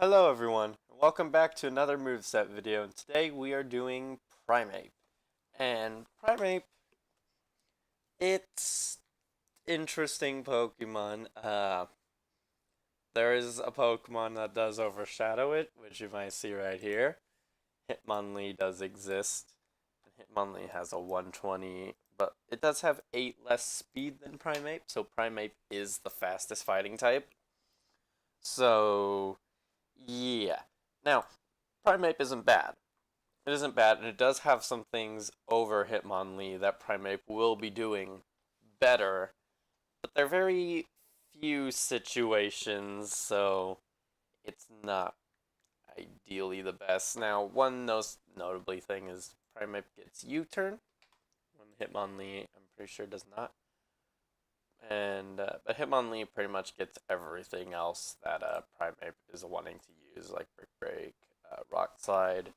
Hello everyone, and welcome back to another Moveset video, and today we are doing Primeape. And Primeape, it's interesting Pokemon. There is a Pokemon that does overshadow it, which you might see right here. Hitmonlee does exist, and Hitmonlee has a 120, but it does have 8 less speed than Primeape, so Primeape is the fastest fighting type. So, yeah. Now, Primeape isn't bad. It isn't bad, and it does have some things over Hitmonlee that Primeape will be doing better, but they're very few situations, so it's not ideally the best. Now, one most notably thing is Primeape gets U-turn, when Hitmonlee, I'm pretty sure, does not. And but Hitmonlee pretty much gets everything else that Primeape is wanting to use, like Brick Break, Rock Slide,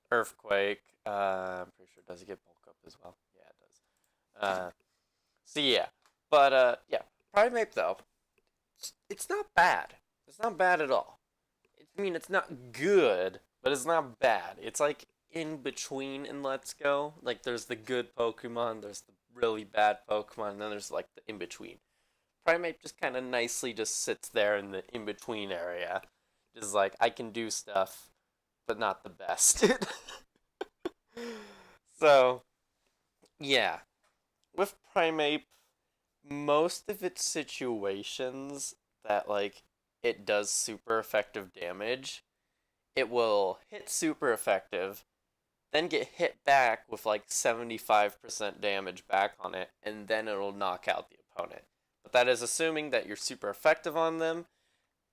Earthquake. I'm pretty sure does it get bulk up as well? Yeah, it does. So yeah, but yeah, Primeape though, it's not bad. It's not bad at all. I mean, it's not good, but it's not bad. It's like in between in Let's Go. Like there's the good Pokemon, there's the really bad Pokemon, and then there's like the in between. Primeape just kind of nicely just sits there in the in between area. Just like I can do stuff, but not the best. So, yeah. With Primeape, most of its situations that, like, it does super effective damage, it will hit super effective, then get hit back with, like, 75% damage back on it, and then it'll knock out the opponent. But that is assuming that you're super effective on them,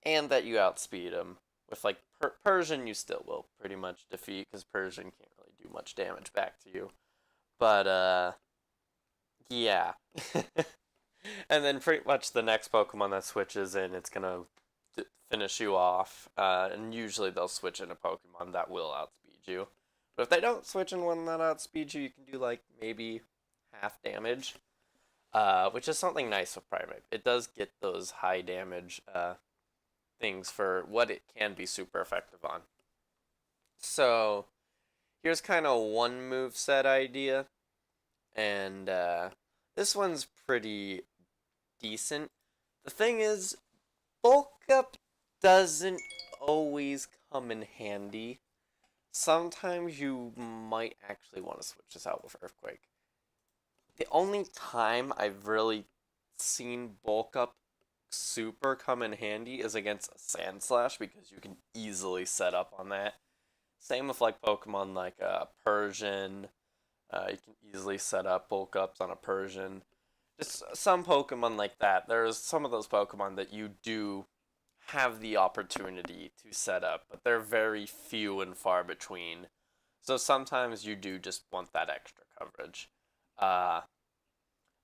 and that you outspeed them. With, like, Persian, you still will pretty much defeat, because Persian can't really do much damage back to you. But, yeah. And then pretty much the next Pokemon that switches in, it's gonna finish you off. And usually they'll switch in a Pokemon that will outspeed you. But if they don't switch in one that outspeeds you, you can do like maybe half damage. Which is something nice with Primeape. It does get those high damage things for what it can be super effective on. So here's kind of one move set idea. And this one's pretty decent. The thing is, bulk up doesn't always come in handy. Sometimes you might actually want to switch this out with Earthquake. The only time I've really seen bulk up super come in handy is against a Sandslash because you can easily set up on that. Same with like Pokemon like Persian. You can easily set up bulk ups on a Persian. Just some Pokemon like that. There's some of those Pokemon that you do have the opportunity to set up, but they're very few and far between. So sometimes you do just want that extra coverage.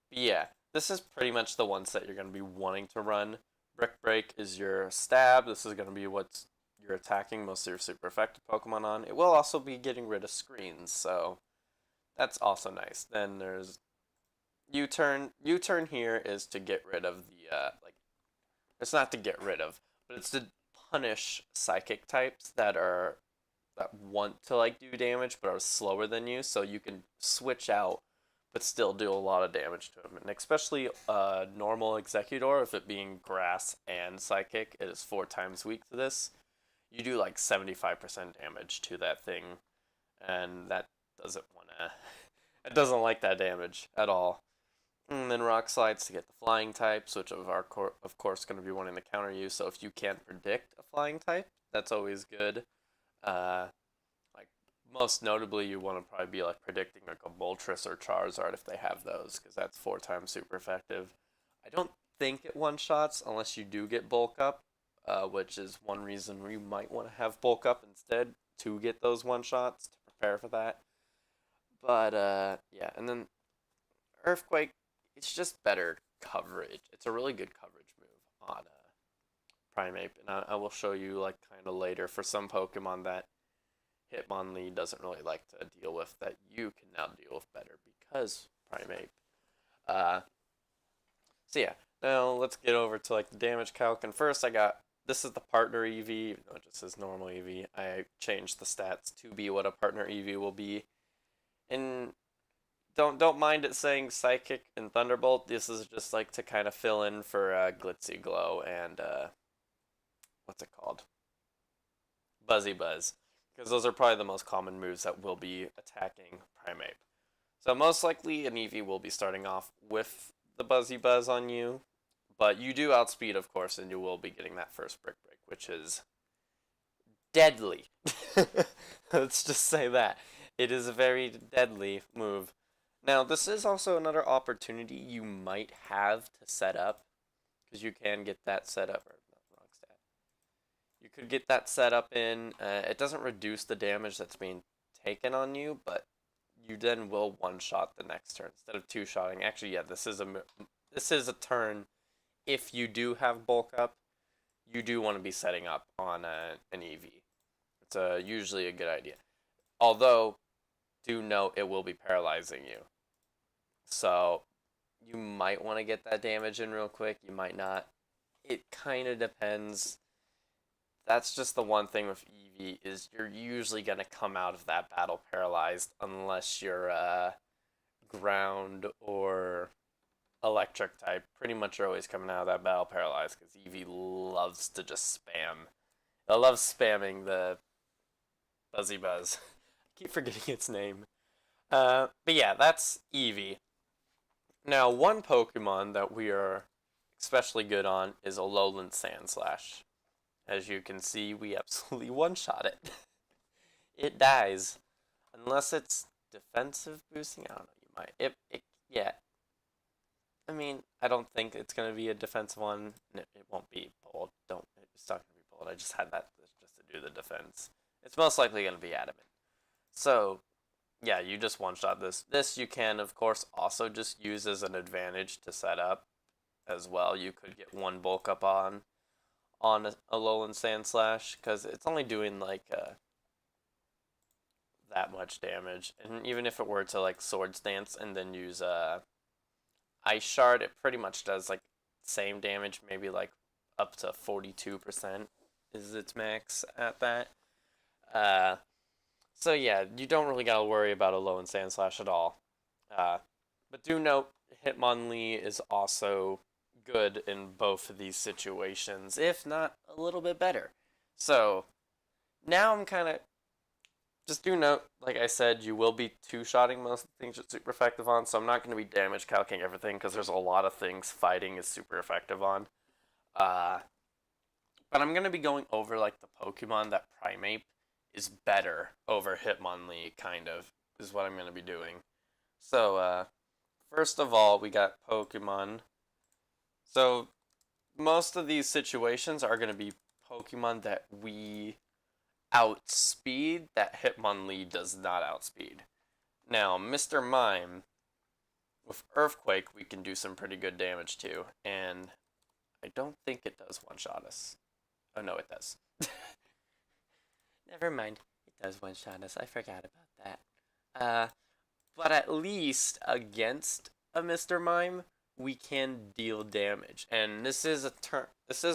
Yeah, this is pretty much the one set you're going to be wanting to run. Brick Break is your stab. This is going to be what you're attacking most of your super effective Pokemon on. It will also be getting rid of screens, so that's also nice. Then there's U-turn. U-turn here is to get rid of the, like, it's not to get rid of, but it's to punish psychic types that want to, like, do damage but are slower than you, so you can switch out but still do a lot of damage to them. And especially normal Executor, if it being grass and psychic, it is 4 times weak to this. You do like 75% damage to that thing, and that doesn't wanna. It doesn't like that damage at all. And then Rock Slides to get the flying types, which of course going to be wanting to counter you. So if you can't predict a flying type, that's always good. Like most notably, you want to probably be like predicting like a Moltres or Charizard if they have those, because that's 4 times super effective. I don't think it one shots unless you do get bulk up, which is one reason you might want to have bulk up instead to get those one shots to prepare for that. But yeah, and then Earthquake, it's just better coverage. It's a really good coverage move on Primeape, and I will show you like kind of later for some Pokemon that Hitmonlee doesn't really like to deal with that you can now deal with better because Primeape. So yeah, now let's get over to like the damage calc. And first I got this is the partner Eevee, even though it just says normal Eevee. I changed the stats to be what a partner Eevee will be. And don't mind it saying Psychic and Thunderbolt. This is just like to kind of fill in for Glitzy Glow and what's it called? Buzzy Buzz. Because those are probably the most common moves that will be attacking Primeape. So most likely an Eevee will be starting off with the Buzzy Buzz on you. But you do outspeed, of course, and you will be getting that first Brick Break, which is deadly. Let's just say that. It is a very deadly move. Now, this is also another opportunity you might have to set up, because you can get that set up, or not, wrong stat. You could get that set up in, it doesn't reduce the damage that's being taken on you, but you then will one-shot the next turn, instead of two-shotting. Actually, yeah, this is a turn. If you do have bulk up, you do want to be setting up on an Eevee. It's usually a good idea. Although, do note it will be paralyzing you. So, you might want to get that damage in real quick. You might not. It kind of depends. That's just the one thing with Eevee, is you're usually going to come out of that battle paralyzed unless you're ground or electric type. Pretty much you're always coming out of that battle paralyzed, because Eevee loves to just spam. It loves spamming the Buzzy Buzz. I keep forgetting its name. But yeah, that's Eevee. Now, one Pokemon that we are especially good on is Alolan Sandslash. As you can see, we absolutely one-shot it. It dies. Unless it's defensive boosting, I don't know, you might. Yeah. I mean, I don't think it's going to be a defensive one. It won't be bold. It's not going to be bold. I just had that just to do the defense. It's most likely going to be adamant. So, yeah, you just one-shot this. This you can, of course, also just use as an advantage to set up as well. You could get one bulk up on Alolan Sandslash, because it's only doing like that much damage. And even if it were to like Swords Dance and then use Ice Shard, it pretty much does like same damage, maybe like up to 42% is its max at that. So yeah, you don't really gotta worry about Alolan Sandslash at all. But do note, Hitmonlee is also good in both of these situations, if not a little bit better. So now I'm kind of, just do note, like I said, you will be two-shotting most of the things you're super effective on, so I'm not going to be damage calcing everything, because there's a lot of things fighting is super effective on. But I'm going to be going over like the Pokemon that Primeape is better over Hitmonlee, kind of, is what I'm going to be doing. So, first of all, we got Pokemon. So, most of these situations are going to be Pokemon that we outspeed, that Hitmonlee does not outspeed. Now, Mr. Mime, with Earthquake, we can do some pretty good damage to, and I don't think it does one-shot us. Oh, no, it does. Never mind. It does one-shot us. I forgot about that. But at least against a Mr. Mime, we can deal damage. And this is a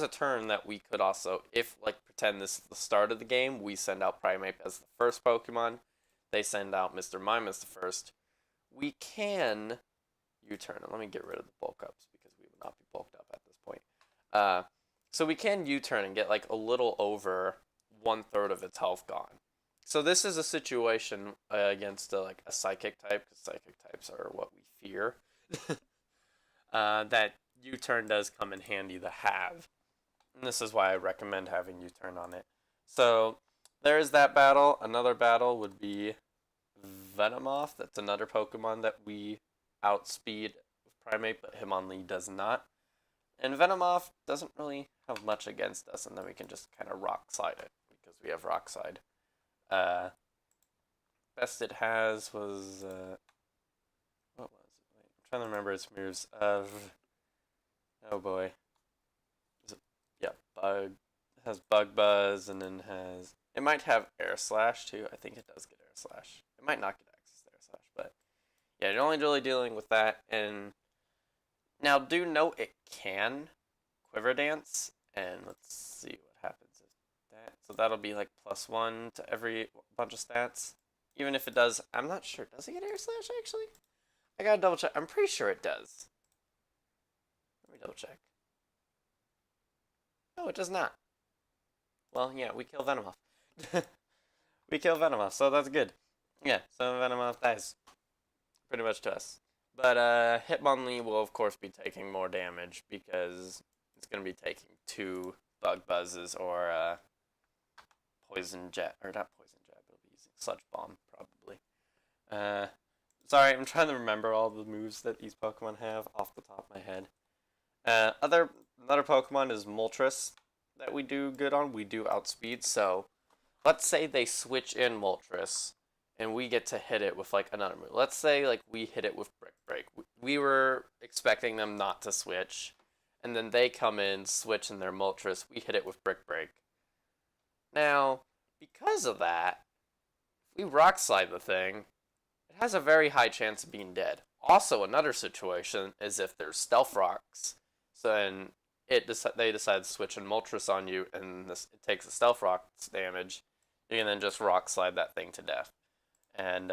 turn that we could also, if like pretend this is the start of the game, we send out Primeape as the first Pokemon, they send out Mr. Mime as the first. We can U-turn. Let me get rid of the bulk ups, because we will not be bulked up at this point. So we can U-turn and get like a little over 1/3 of its health gone. So this is a situation against like a Psychic type, because Psychic types are what we fear. That U-turn does come in handy to have. And this is why I recommend having U-turn on it. So there's that battle. Another battle would be Venomoth. That's another Pokemon that we outspeed with Primeape, but Hitmonlee does not. And Venomoth doesn't really have much against us, and then we can just kind of Rock Slide it, because we have Rock Slide. Best it has was what was it? Wait, I'm trying to remember its moves. Oh boy. Yeah, Bug. It has Bug Buzz, and then has, it might have Air Slash too. I think it does get Air Slash. It might not get access to Air Slash, but yeah, you're only really dealing with that. And now do note it can Quiver Dance, And let's see what happens if that. So that'll be like +1 to every bunch of stats. Even if it does, I'm not sure. Does it get Air Slash actually? I gotta double check. I'm pretty sure it does. Let me double check. No, it does not. Well, yeah, we kill Venomoth. We kill Venomoth, so that's good. Yeah, so Venomoth dies. Pretty much to us. But Hitmonlee will of course be taking more damage because it's going to be taking 2 Bug Buzzes or Poison Jab, or not Poison Jab, it'll be using Sludge Bomb probably. Sorry, I'm trying to remember all the moves that these Pokemon have off the top of my head. Another Pokemon is Moltres that we do good on. We do outspeed, so let's say they switch in Moltres and we get to hit it with like another move. Let's say like we hit it with Brick Break. We were expecting them not to switch, and then they come in, switch in their Moltres. We hit it with Brick Break. Now, because of that, if we Rock Slide the thing, it has a very high chance of being dead. Also, another situation is if there's Stealth Rocks, so then they decide to switch in Moltres on you, and it takes the Stealth Rocks damage. You can then just Rock Slide that thing to death. And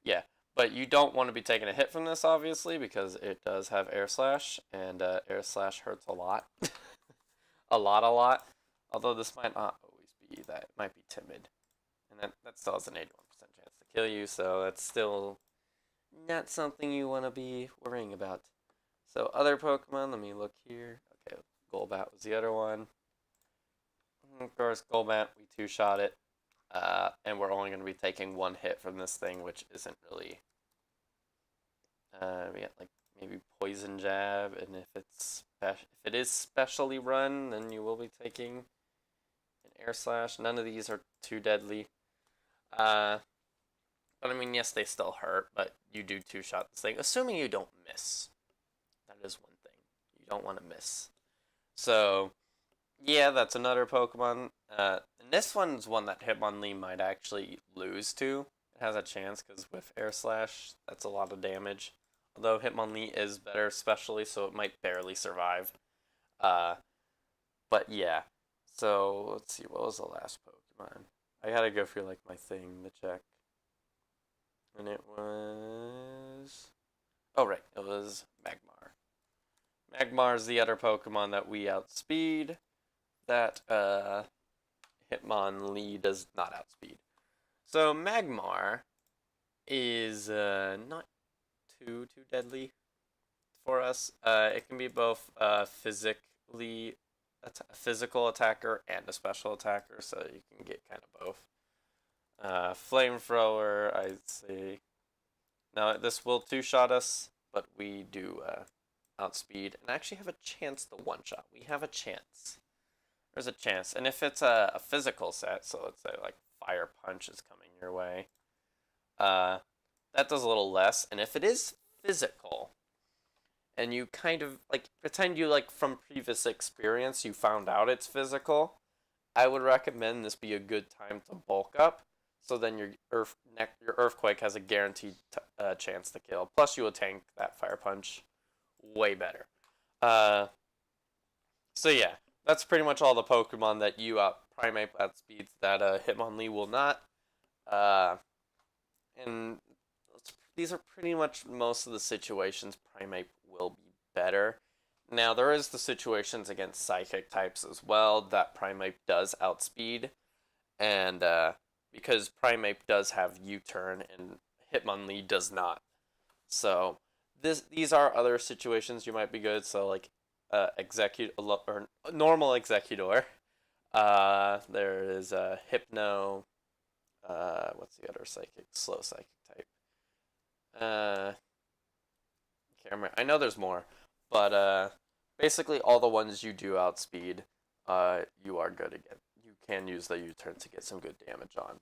yeah, but you don't want to be taking a hit from this, obviously, because it does have Air Slash, and Air Slash hurts a lot. a lot. Although this might not always be that. It might be timid. And that still has an 81% chance to kill you, so that's still not something you want to be worrying about. So other Pokemon, let me look here. Okay, Golbat was the other one. Of course, Golbat, we 2-shot it. And we're only going to be taking 1 hit from this thing, which isn't really... we got like maybe Poison Jab, and if it is specially run, then you will be taking an Air Slash. None of these are too deadly. But I mean, yes, they still hurt, but you do 2-shot this thing, assuming you don't miss. That is one thing. You don't want to miss. So, yeah, that's another Pokemon. And this one's one that Hitmonlee might actually lose to. It has a chance, because with Air Slash, that's a lot of damage. Although Hitmonlee is better especially, so it might barely survive. But yeah. So, let's see, what was the last Pokemon? I gotta go through, like, my thing to check. And it was... Oh, right, it was Magmar. Magmar's the other Pokemon that we outspeed. That, Hitmonlee does not outspeed. So Magmar is not too deadly for us. It can be both physical attacker and a special attacker, so you can get kind of both. Flamethrower, I'd say. Now this will 2-shot us, but we do outspeed and actually have a chance to 1-shot. We have a chance. There's a chance. And if it's a physical set, so let's say like Fire Punch is coming your way, that does a little less. And if it is physical, and you kind of like pretend you like from previous experience you found out it's physical, I would recommend this be a good time to bulk up. So then your Earthquake has a guaranteed chance to kill. Plus you will tank that Fire Punch way better. So yeah. That's pretty much all the Pokemon that you Primeape outspeeds that Hitmonlee will not. And these are pretty much most of the situations Primeape will be better. Now, there is the situations against Psychic types as well that Primeape does outspeed. And because Primeape does have U-turn and Hitmonlee does not. So, these are other situations you might be good. So, like, normal Executor. There is Hypno. What's the other slow psychic type? Can't remember. I know there's more, but basically all the ones you do outspeed, you are good again. You can use the U-turn to get some good damage on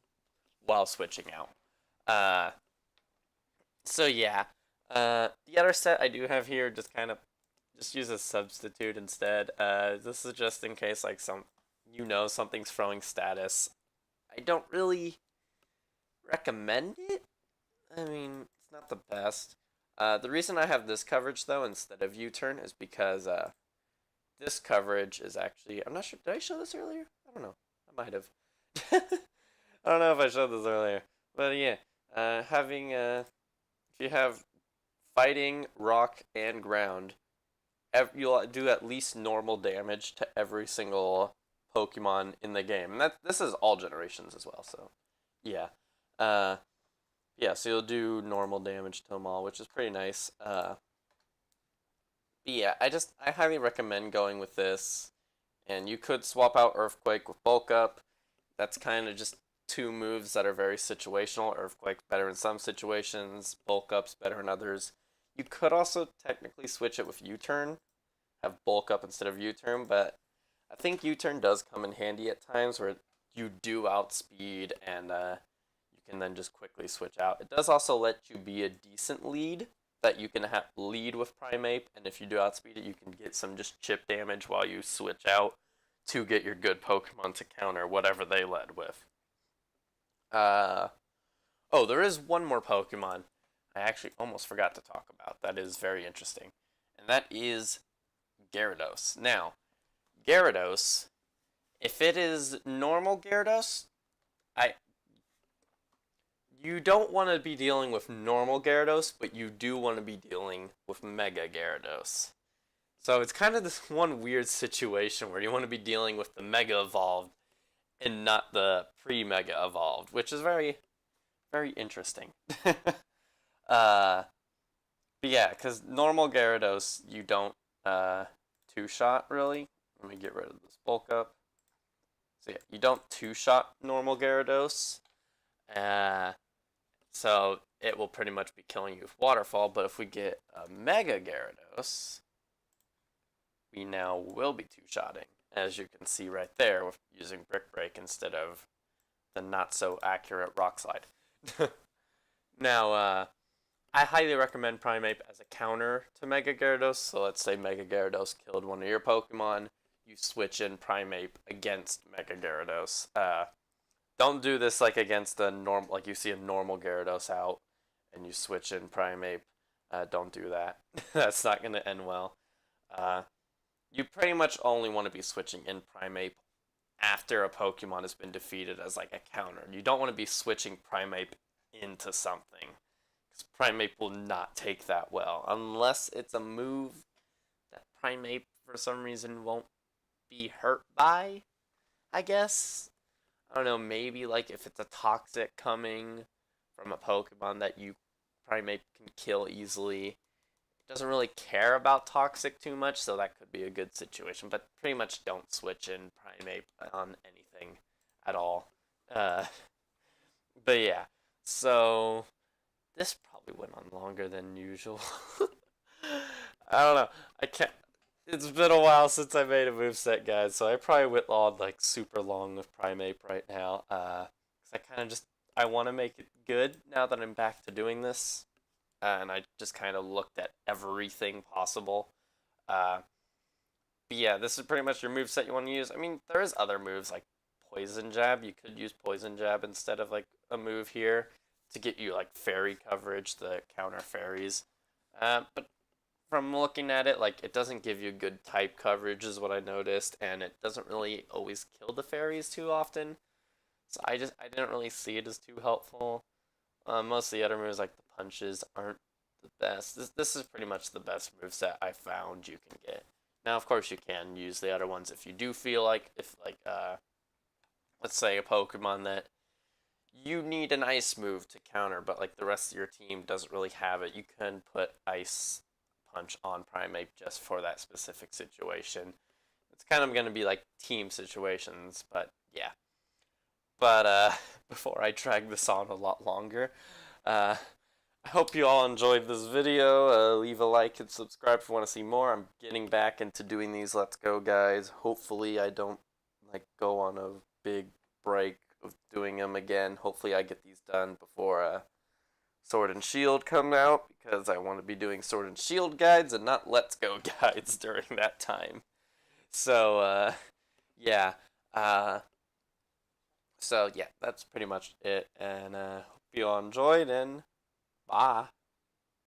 while switching out. So yeah. The other set I do have here just use a substitute instead. This is just in case like something's throwing status. I don't really recommend it. I mean, it's not the best. The reason I have this coverage though instead of U-turn is because this coverage is actually, I'm not sure, did I show this earlier? I don't know. I might have. I don't know if I showed this earlier. But yeah, if you have fighting, rock, and ground, you'll do at least normal damage to every single Pokemon in the game. And this is all generations as well, so yeah. Uh, yeah, so you'll do normal damage to them all, which is pretty nice. Yeah, I highly recommend going with this. And you could swap out Earthquake with Bulk Up. That's kind of just two moves that are very situational. Earthquake's better in some situations, Bulk Up's better in others. You could also technically switch it with U-Turn, have Bulk Up instead of U-Turn, but I think U-Turn does come in handy at times where you do outspeed and you can then just quickly switch out. It does also let you be a decent lead, that you can lead with Primeape, and if you do outspeed it, you can get some just chip damage while you switch out to get your good Pokemon to counter whatever they led with. Oh, there is one more Pokemon I actually almost forgot to talk about that is very interesting, and that is Gyarados. Now, Gyarados, if it is normal Gyarados, I you don't want to be dealing with normal Gyarados, but you do want to be dealing with Mega Gyarados. So it's kind of this one weird situation where you want to be dealing with the Mega Evolved and not the pre-Mega Evolved, which is very, very interesting. But yeah, because normal Gyarados, you don't two-shot, really. Let me get rid of this bulk up. So yeah, you don't two-shot normal Gyarados. So it will pretty much be killing you with Waterfall, but if we get a Mega Gyarados, we now will be two-shotting, as you can see right there, with using Brick Break instead of the not-so-accurate Rock Slide. Now, I highly recommend Primeape as a counter to Mega Gyarados, so let's say Mega Gyarados killed one of your Pokemon, you switch in Primeape against Mega Gyarados. Don't do this like against a normal, like you see a normal Gyarados out, and you switch in Primeape. Don't do that. That's not going to end well. You pretty much only want to be switching in Primeape after a Pokemon has been defeated as like a counter. You don't want to be switching Primeape into something, because Primeape will not take that well, unless it's a move that Primeape for some reason won't be hurt by, I guess. I don't know, maybe like if it's a Toxic coming from a Pokemon that you Primeape can kill easily. It doesn't really care about Toxic too much, so that could be a good situation. But pretty much don't switch in Primeape on anything at all. But yeah, so this probably went on longer than usual. I don't know. I can't. It's been a while since I made a moveset, guys, so I probably went on like super long with Primeape right now. Cause I kind of I want to make it good now that I'm back to doing this, and I just kind of looked at everything possible. But yeah, this is pretty much your moveset you want to use. I mean, there is other moves like Poison Jab. You could use Poison Jab instead of like a move here to get you like fairy coverage, the counter fairies. But from looking at it, like, it doesn't give you good type coverage is what I noticed, and it doesn't really always kill the fairies too often. So I didn't really see it as too helpful. Most of the other moves, like the punches, aren't the best. This is pretty much the best moveset I found you can get. Now, of course, you can use the other ones if you do feel like, let's say a Pokemon that you need an ice move to counter, but like the rest of your team doesn't really have it. You can put Ice Punch on Primeape just for that specific situation. It's kind of going to be like team situations, but yeah. But before I drag this on a lot longer, I hope you all enjoyed this video. Leave a like and subscribe if you want to see more. I'm getting back into doing these Let's Go guys. Hopefully I don't like go on a big break of doing them again. Hopefully I get these done before Sword and Shield come out, because I want to be doing Sword and Shield guides and not Let's Go guides during that time. So, yeah. So, yeah, that's pretty much it. And hope you all enjoyed, and bye.